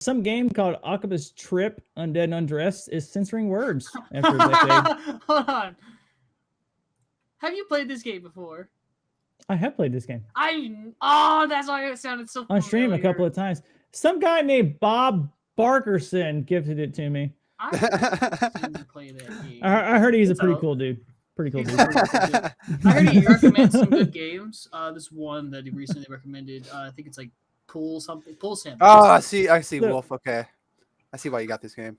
some game called Akiba's Trip, Undead and Undressed, is censoring words after a decade. Hold on. Have you played this game before? I have played this game. That's why it sounded so on stream a couple of times. Some guy named Bob Barkerson gifted it to me. I didn't play that game. I heard he's a pretty cool dude. Pretty cool dude. I heard he recommends some good games. This one that he recently recommended. I think it's like Pool Sim. Oh, I see, Wolf. Okay, I see why you got this game.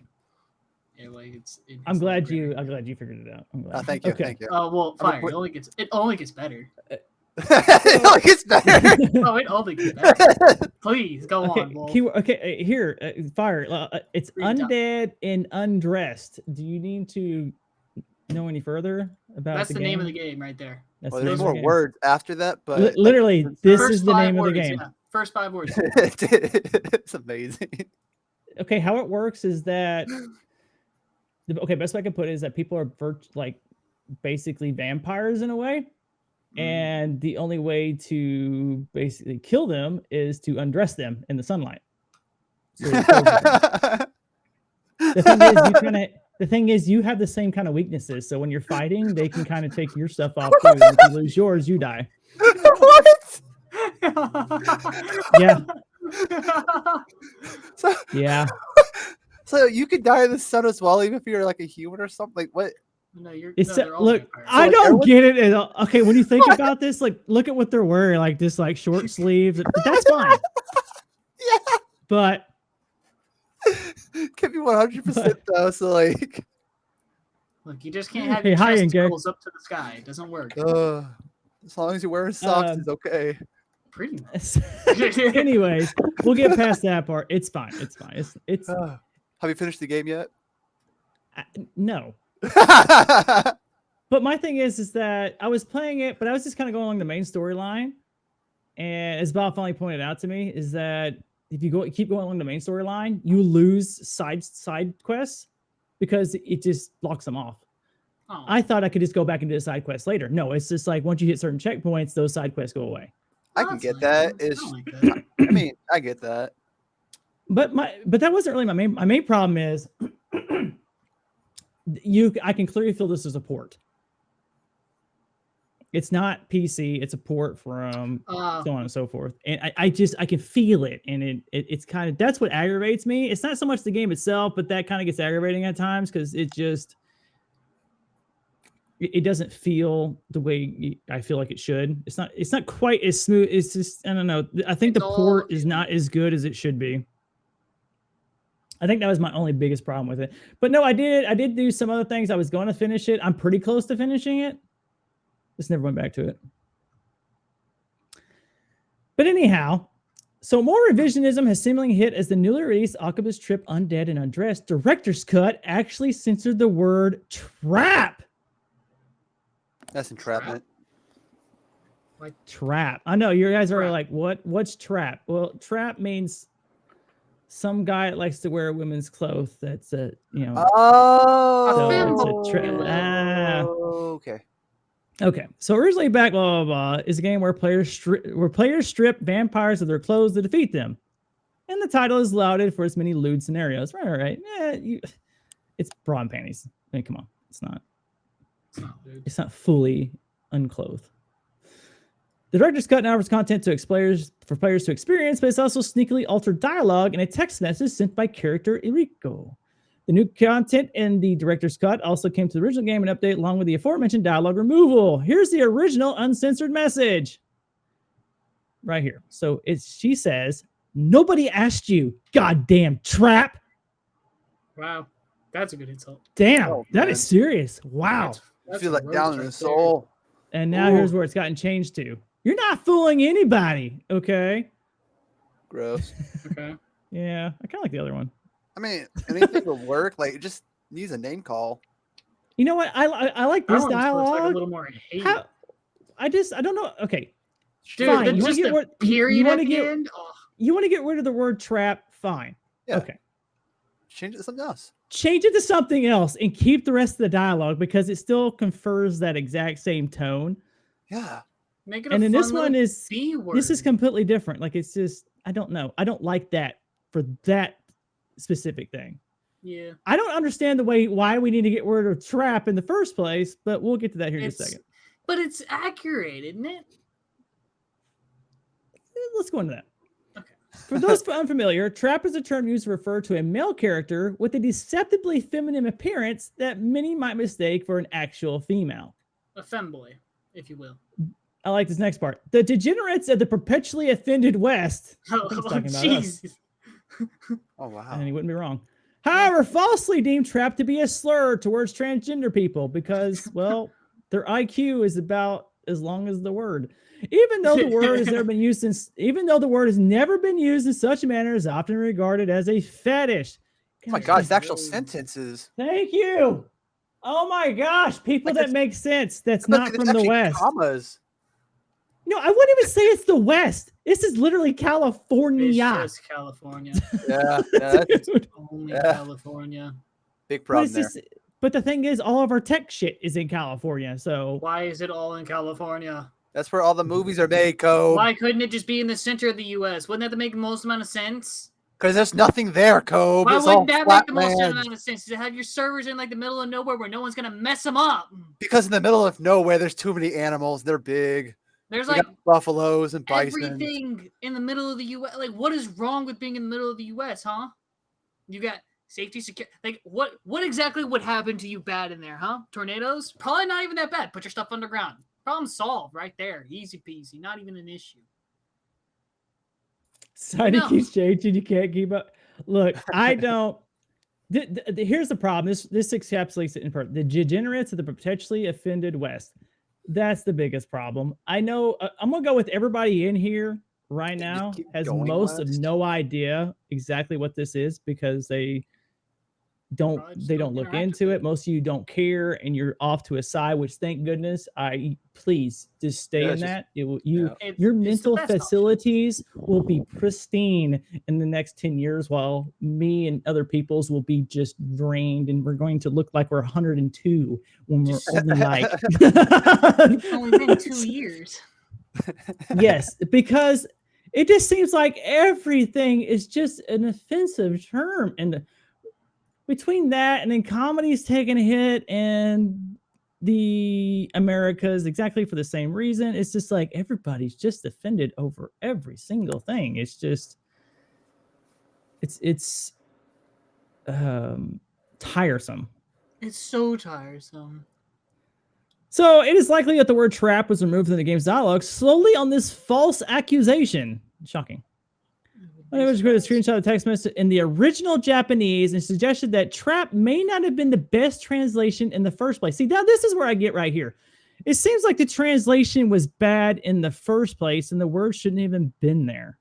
Yeah, like I'm glad you figured it out. I'm glad. Thank you. Okay. Thank you. Oh well, fire. It only gets better. It only gets better. Oh, it only gets better. Please go on. Wolf. Here, fire. It's Undead and Undressed. Do you need to know any further about? That's the game? name of the game right there. Well, there's more words after that, but literally, this is the name of the game. Yeah. First 5 words. It's amazing. Okay, how it works is that best way I can put it is that people are basically vampires in a way. And the only way to basically kill them is to undress them in the sunlight. So the thing is, you have the same kind of weaknesses. So when you're fighting, they can kind of take your stuff off too. And if you lose yours, you die. What? Yeah. So you could die in the sun as well, even if you're like a human or something. Like what? No, look, I don't get it at all. Okay, when you think about this, like, look at what they're wearing, like this, like short sleeves. That's fine. Yeah, but can be 100% though. So like, look, you just can't have your testicles up to the sky. It doesn't work. As long as you're wearing socks, it's okay. Pretty much. Anyways, we'll get past that part. It's fine. It's fine. It's. Have you finished the game yet? No. But my thing is that I was playing it, but I was just kind of going along the main storyline. And as Bob finally pointed out to me, is that if you keep going along the main storyline, you lose side quests because it just blocks them off. Oh. I thought I could just go back and do the side quests later. No, it's just like once you hit certain checkpoints, those side quests go away. I can get that. I mean, I get that. But that wasn't really my main problem is I can clearly feel this as a port. It's not PC, it's a port from so on and so forth. And I can feel it, and it's kind of, that's what aggravates me. It's not so much the game itself, but that kind of gets aggravating at times because it doesn't feel the way I feel like it should. It's not quite as smooth. It's just, I don't know. I think the port is not as good as it should be. I think that was my only biggest problem with it. But no, I did do some other things. I was going to finish it. I'm pretty close to finishing it. Just never went back to it. But anyhow, so more revisionism has seemingly hit as the newly released Akiba's Trip Undead and Undressed director's cut actually censored the word trap. That's entrapment. Like trap. I know you guys are like, what's trap? Well, trap means some guy that likes to wear women's clothes. That's a, okay. Okay. So originally back, blah, blah, blah, is a game where players strip vampires of their clothes to defeat them. And the title is lauded for its many lewd scenarios. Right. Yeah, it's bra and panties. I mean, come on. It's not fully unclothed. The director's cut now offers content for players to experience, but it's also sneakily altered dialogue and a text message sent by character Eriko. The new content in the director's cut also came to the original game and update along with the aforementioned dialogue removal. Here's the original uncensored message. Right here. So she says, "Nobody asked you, goddamn trap." Wow. That's a good insult. Damn, that is serious. Wow. I feel like down in the soul. And now here's where it's gotten changed to. You're not fooling anybody, okay? Gross. Okay. Yeah, I kind of like the other one. I mean, anything will work. Like, it just needs a name call. You know what? I like this dialogue. Like a little more hate. I don't know. Okay. Dude, fine. You want to get period at the end? You want to get rid of the word trap? Fine. Yeah. Okay. Change it to something else. Change it to something else and keep the rest of the dialogue because it still confers that exact same tone. Yeah. Make it and then this one is B word. This is completely different. Like, it's just, I don't know. I don't like that for that specific thing. Yeah. I don't understand why we need to get rid of trap in the first place, but we'll get to that here in a second. But it's accurate, isn't it? Let's go into that. Okay. For those unfamiliar, trap is a term used to refer to a male character with a deceptively feminine appearance that many might mistake for an actual female. A femboy, if you will. I like this next part. The degenerates of the perpetually offended West. Oh, jeez. Oh wow. And he wouldn't be wrong. However, falsely deemed trap to be a slur towards transgender people because, well, their IQ is about as long as the word. Even though the word has never been used in such a manner, is often regarded as a fetish. Oh my gosh, the actual sentences. Thank you. Oh my gosh, people that make sense. That's not from the West. Commas. No, I wouldn't even say it's the West. This is literally California. It's just California. Yeah, that's Only California. big problem there. But the thing is, all of our tech shit is in California. So why is it all in California? That's where all the movies are made, Cove. Why couldn't it just be in the center of the U.S.? Wouldn't that make the most amount of sense? Because there's nothing there, Cove. Why it's wouldn't all that flat make the most land. amount of sense? To have your servers in like the middle of nowhere where no one's gonna mess them up. Because in the middle of nowhere, there's too many animals. They're big. There's We like got buffaloes and bison. everything in the middle of the U.S. Like, what is wrong with being in the middle of the U.S., huh? You got safety, secure. Like, what exactly would happen to you bad in there, huh? Tornadoes? Probably not even that bad. Put your stuff underground. Problem solved right there. Easy peasy. Not even an issue. Society keeps changing. You can't keep up. Look, I don't. Here's the problem. This encapsulates it in part. The degenerates of the potentially offended West. That's the biggest problem. I know. I'm gonna go with everybody in here right now has most of no idea exactly what this is because they don't look into it. Most of you don't care, and you're off to a side. Which, thank goodness. Please just stay in that. Your mental facilities will be pristine in the next 10 years, while me and other people's will be just drained, and we're going to look like we're 102 when we're only like. It's only been 2 years. Yes, because it just seems like everything is just an offensive term, and between that and then comedy's taking a hit and the Americas exactly for the same reason, it's just like everybody's just offended over every single thing. It's just it's tiresome. It's so tiresome. So it is likely that the word trap was removed from the game's dialogue slowly on this false accusation. Shocking. I was going to screenshot the text message in the original Japanese and suggested that trap may not have been the best translation in the first place. See, now this is where I get right here. It seems like the translation was bad in the first place and the word shouldn't even been there.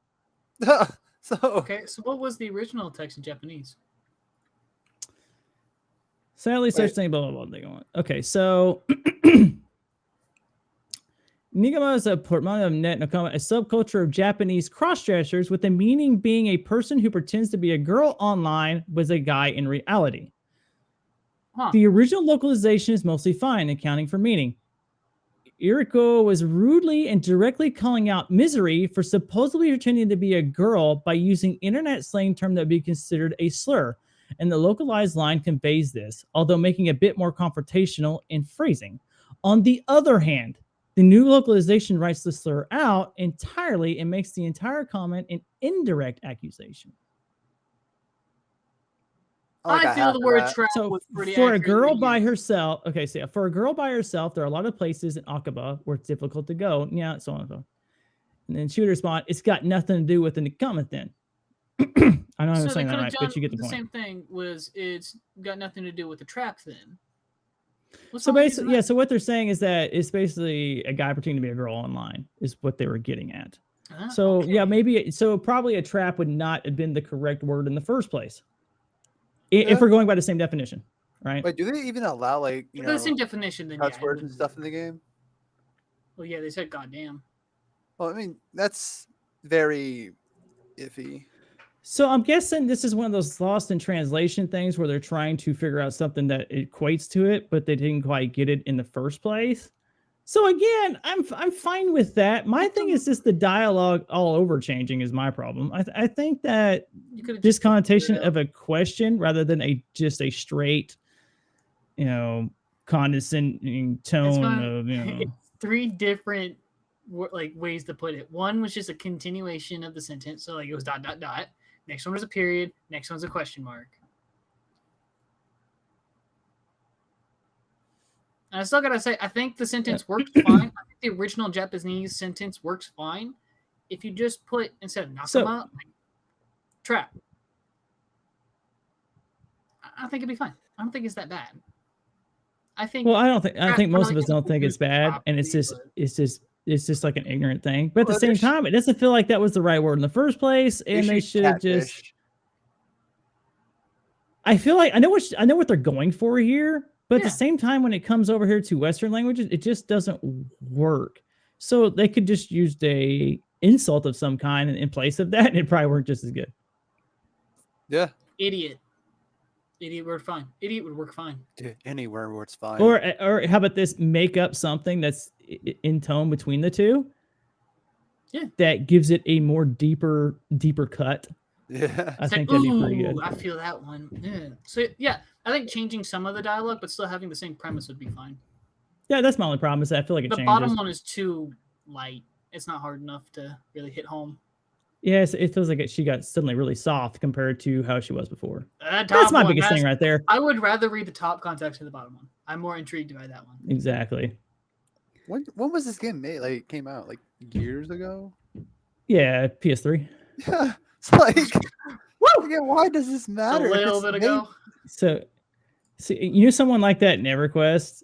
Okay, so what was the original text in Japanese? Sadly, such thing, blah, blah, blah. Okay, so Nigama is a portmanteau of net Nakama, a subculture of Japanese cross-dressers with the meaning being a person who pretends to be a girl online was a guy in reality. Huh. The original localization is mostly fine, accounting for meaning. Iriko was rudely and directly calling out Misery for supposedly pretending to be a girl by using internet slang term that would be considered a slur, and the localized line conveys this, although making a bit more confrontational in phrasing. On the other hand, the new localization writes the slur out entirely and makes the entire comment an indirect accusation. I feel the word trap was pretty for a girl by herself. Okay, so yeah, for a girl by herself, there are a lot of places in Akiba where it's difficult to go. Yeah, so on and so on. And then she would respond, "It's got nothing to do with the comment then." I know I'm saying that right, but you get the point. The same thing was it's got nothing to do with the trap then. So basically, yeah. So what they're saying is that it's basically a guy pretending to be a girl online is what they were getting at. So yeah, maybe probably a trap would not have been the correct word in the first place. If we're going by the same definition, right? Wait, do they even allow like the same definition then cuss words and stuff in the game? Well, yeah, they said "goddamn." Well, I mean that's very iffy. So I'm guessing this is one of those lost in translation things where they're trying to figure out something that equates to it, but they didn't quite get it in the first place. So again, I'm fine with that. My thing is just the dialogue all over changing is my problem. I think that this connotation of a question rather than just a straight, condescending tone of, It's 3 different like ways to put it. One was just a continuation of the sentence, so like it was ... Next one was a period. Next one's a question mark. And I still gotta say, I think the sentence worked fine. I think the original Japanese sentence works fine. If you just put instead of Nakama, like, trap. I think it'd be fine. I don't think it's that bad. I think. Well, I think most of us don't think it's bad, and it's just like an ignorant thing. But at the same time, it doesn't feel like that was the right word in the first place, and they should have just. I feel like I know what they're going for here, but at the same time, when it comes over here to Western languages, it just doesn't work. So they could just use a insult of some kind in place of that, and it probably worked just as good. Yeah. Idiot word fine. Idiot would work fine. Dude, anywhere where it's fine. Or how about this? Make up something that's in tone between the two. Yeah. That gives it a more deeper cut. Yeah. I think that'd be pretty good. I feel that one. Yeah. So yeah, I think changing some of the dialogue, but still having the same premise would be fine. Yeah, that's my only problem. Is that I feel like the bottom one is too light. It's not hard enough to really hit home. Yes, it feels like she got suddenly really soft compared to how she was before. That's my biggest thing right there. I would rather read the top context of the bottom one. I'm more intrigued by that one. Exactly. When was this game made? Like, came out like years ago? Yeah, PS3. Yeah, it's like, again, why does this matter? A little bit ago. So, someone like that in EverQuest,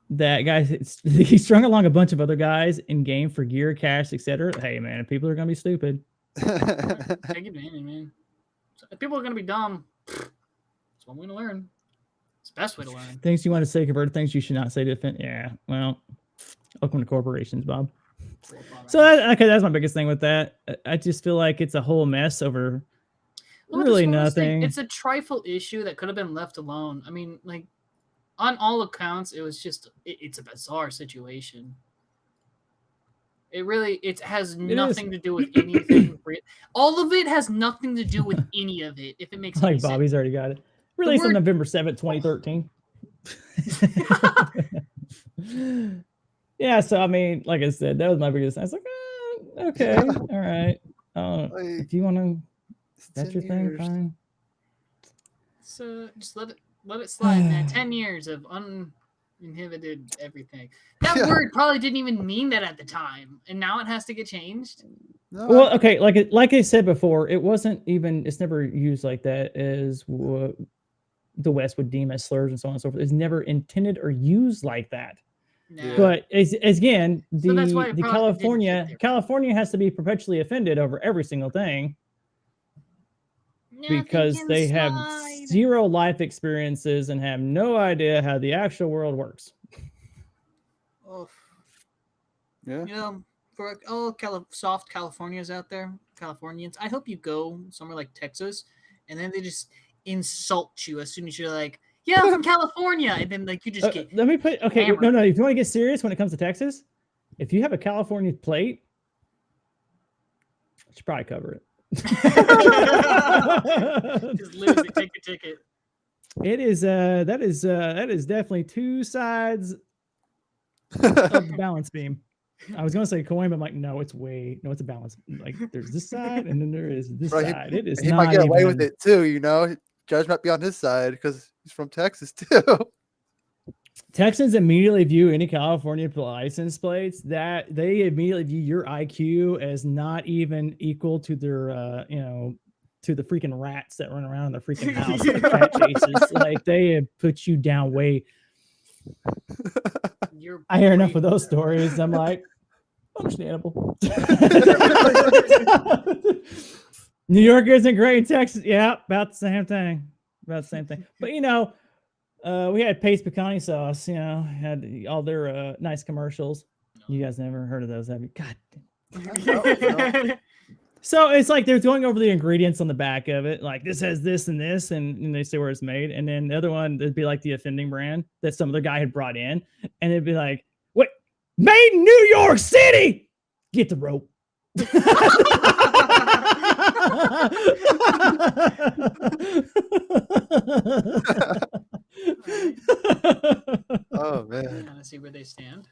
that guy, he strung along a bunch of other guys in game for gear, cash, etc. Hey, man, people are gonna be stupid. Take advantage, man. If people are gonna be dumb, it's one way to learn. It's the best way to learn. Things you want to say converted, things you should not say to defend. Yeah, well, welcome to corporations, Bob. So that's my biggest thing with that. I just feel like it's a whole mess over really nothing. It's a trifle issue that could have been left alone. I mean, like, on all accounts, it was just it's a bizarre situation. It has nothing to do with anything. All of it has nothing to do with any of it, if it makes like sense. Bobby's already got it. Released on November 7th, 2013. Yeah, so I mean, like I said, that was my biggest thing. I was like, okay, all right. If you want to, that's your thing, fine. So just let it slide, man. 10 years of uninhibited everything. That word probably didn't even mean that at the time, and now it has to get changed. No. Well, okay, like I said before, it's never used like that as what the West would deem as slurs and so on and so forth. It's never intended or used like that. No. But as again, so California has to be perpetually offended over every single thing. Because they have zero life experiences and have no idea how the actual world works. Oh. Yeah. For all soft Californians out there, Californians, I hope you go somewhere like Texas, and then they just insult you as soon as you're like, yeah, I'm from California, and then like you just get. Let me put hammered. No. If you want to get serious when it comes to Texas, if you have a California plate, you should probably cover it. Just lose it, take the ticket. It is that is definitely two sides of the balance beam. I was gonna say coin, but I'm like, no, it's a balance. Like there's this side and then there is this side. It is he not might get away even... with it too, Judge might be on his side because he's from Texas too. Texans immediately view any California license plates that they immediately view your IQ as not even equal to their, to the freaking rats that run around in their freaking house, like cat chases. Like they have put you down way. I hear enough of those stories. I'm like, understandable. New York isn't great. Texas, yeah, about the same thing. But we had Pace Pecani sauce, had all their nice commercials. You guys never heard of those, have you? God damn. So it's like they're going over the ingredients on the back of it. Like this has this and this, and they say where it's made. And then the other one, it'd be like the offending brand that some other guy had brought in. And it'd be like, Made in New York City. Get the rope. Oh man. Kind of see where they stand.